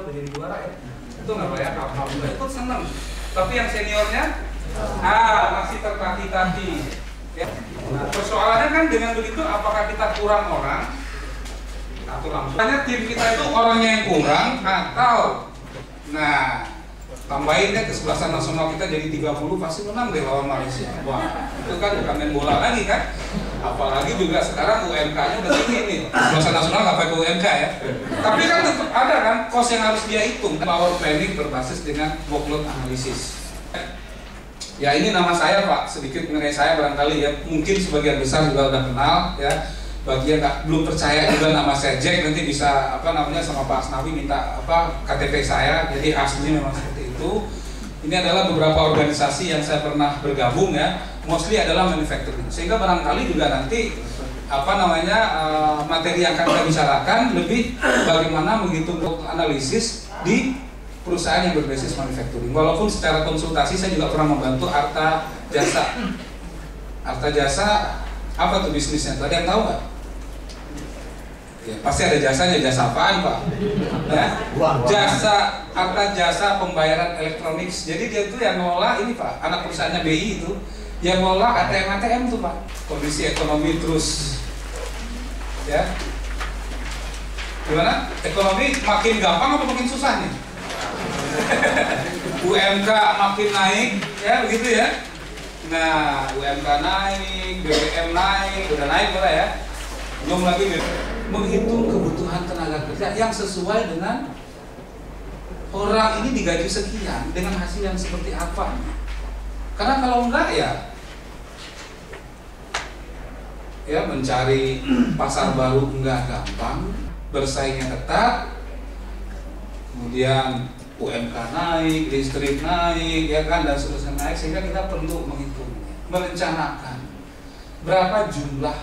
udah jadi juara ya. Itu nggak Pak ya? Alhamdulillah ikut seneng. Tapi yang seniornya, masih tertati-tati. Ya. Nah, persoalannya kan dengan begitu, apakah kita kurang orang atau langsung? Hanya tim kita itu orangnya yang kurang atau, nah, tambahin deh kesebelasan nasional kita jadi 30 pasti menang deh lawan Malaysia. Wah, itu kan bukan main bola lagi kan? Apalagi juga sekarang UMK-nya udah tinggi nih. Kesebelasan nasional nggak pakai UMK ya. Tapi kan tetap ada kan cost yang harus dia hitung. Power planning berbasis dengan workload analisis. Ya ini nama saya Pak, sedikit mengenai saya barangkali ya. Mungkin sebagian besar juga udah kenal ya. Bagi yang belum percaya juga nama saya Jack, nanti bisa sama Pak Asnawi minta KTP saya. Jadi aslinya memang seperti itu. Ini adalah beberapa organisasi yang saya pernah bergabung ya, mostly adalah manufacturing. Sehingga barangkali juga nanti materi yang akan kita bicarakan lebih bagaimana menghitung analisis di perusahaan yang berbasis manufacturing. Walaupun secara konsultasi saya juga pernah membantu Arta Jasa. Arta Jasa apa tuh bisnisnya? Tadi yang tahu nggak? Ya, pasti ada jasanya. Jasa apaan Pak? Ya, jasa Arta Jasa pembayaran elektronik. Jadi dia tuh yang ngelola ini Pak, anak perusahaannya BI itu yang ngelola ATM tuh Pak. Kondisi ekonomi terus ya. Gimana? Ekonomi makin gampang apa makin susah nih? UMK makin naik ya begitu ya. Nah, UMK naik, BBM naik, udah naik lah ya. Belum lagi menghitung kebutuhan tenaga kerja yang sesuai dengan orang ini digaji sekian dengan hasil yang seperti apa. Karena kalau enggak ya mencari pasar baru enggak gampang, bersaingnya ketat, kemudian UMK naik, listrik naik, ya kan, dan seterusnya naik, sehingga kita perlu menghitungnya, merencanakan berapa jumlah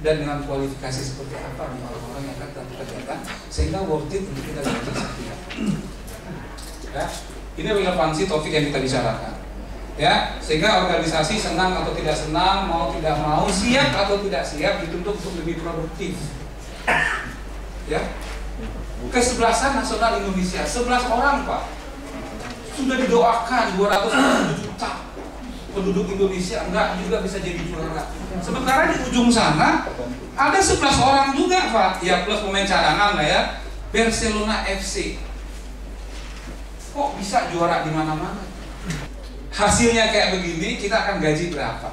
dan dengan kualifikasi seperti apa nih orang-orang yang akan kita pekerjakan sehingga worth it untuk kita kerjakan. Ya, ini relevansi topik yang kita bicarakan. Ya, sehingga organisasi senang atau tidak senang, mau tidak mau, siap atau tidak siap dituntut untuk lebih produktif. Ya. Kesebelasan nasional Indonesia 11 orang Pak, sudah didoakan 200 juta penduduk Indonesia enggak juga bisa jadi juara. Sementara di ujung sana ada 11 orang juga Pak, ya plus pemain cadangan lah ya, Barcelona FC. Kok bisa juara di mana-mana? Hasilnya kayak begini, kita akan gaji berapa?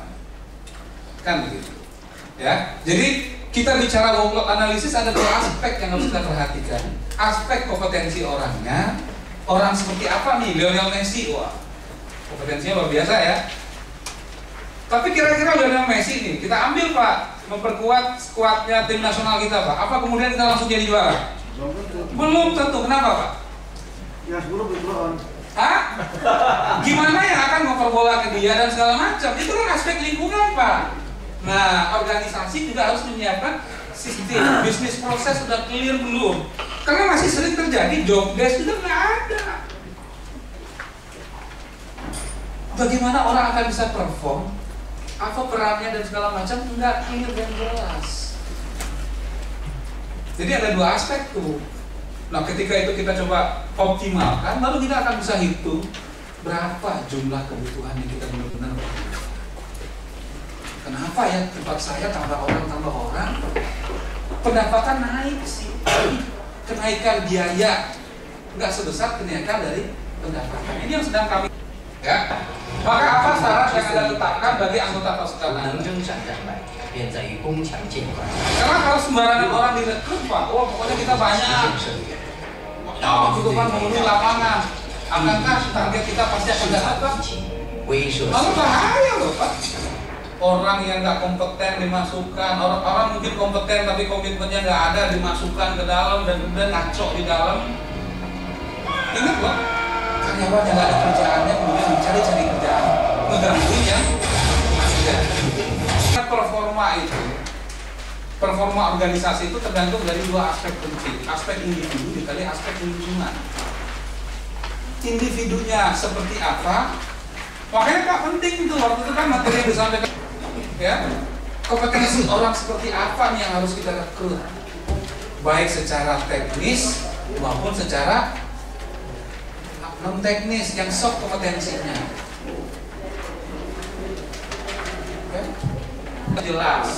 Kan begitu. Ya, jadi kita bicara workload analisis ada dua aspek yang harus kita perhatikan. Aspek kompetensi orangnya, orang seperti apa nih Lionel Messi, wah kompetensinya luar biasa ya. Tapi kira-kira Lionel Messi nih kita ambil Pak, memperkuat skuadnya tim nasional kita Pak. Apa kemudian kita langsung jadi juara? Belum tentu. Kenapa Pak? Ya 10 belum. Hah? Gimana yang akan ngoper bola ke dia dan segala macam? Itu kan aspek lingkungan Pak. Nah, organisasi juga harus menyiapkan sistem bisnis proses sudah clear belum? Karena masih sering terjadi job desk sudah nggak ada. Bagaimana orang akan bisa perform? Apa perannya dan segala macam nggak clear dan jelas. Jadi ada dua aspek tuh. Nah, ketika itu kita coba optimalkan, baru kita akan bisa hitung berapa jumlah kebutuhan yang kita benar-benar. Kenapa ya tempat saya tambah orang, pendapatan naik sih, kenaikan biaya nggak sebesar kenaikan dari pendapatan. Ini yang sedang kami ya. Maka apa syarat yang Anda tetapkan bagi anggota pasukan Anda? Karena kalau sembarangan orang direkrut Pak, oh pokoknya kita banyak, kebutuhan memenuhi lapangan, akankah target kita pasti akan dapat? Lalu bahaya loh Pak. Orang yang nggak kompeten dimasukkan, orang mungkin kompeten tapi komitmennya nggak ada, dimasukkan ke dalam dan kemudian ngaco di dalam. Ingat loh, karyawan yang nggak ada kerjaannya kemudian mencari-cari kerjaan, ngeganggunya. Performa organisasi itu tergantung dari dua aspek penting, aspek individu dikali aspek lingkungan. Individunya seperti apa? Makanya Pak penting itu waktu itu kan materi yang disampaikan. Ya, kompetensi orang seperti apa nih yang harus kita rekrut, baik secara teknis maupun secara non teknis yang soft kompetensinya. Okay? Jelas.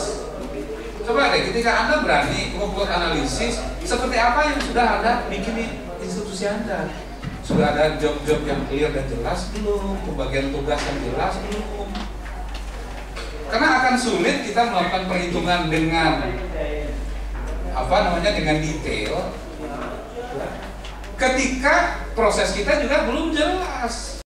Coba deh, ketika Anda berani membuat analisis, seperti apa yang sudah Anda bikin di institusi Anda? Sudah ada job-job yang clear dan jelas belum? Pembagian tugas yang jelas belum? Karena akan sulit kita melakukan perhitungan dengan dengan detail ketika proses kita juga belum jelas.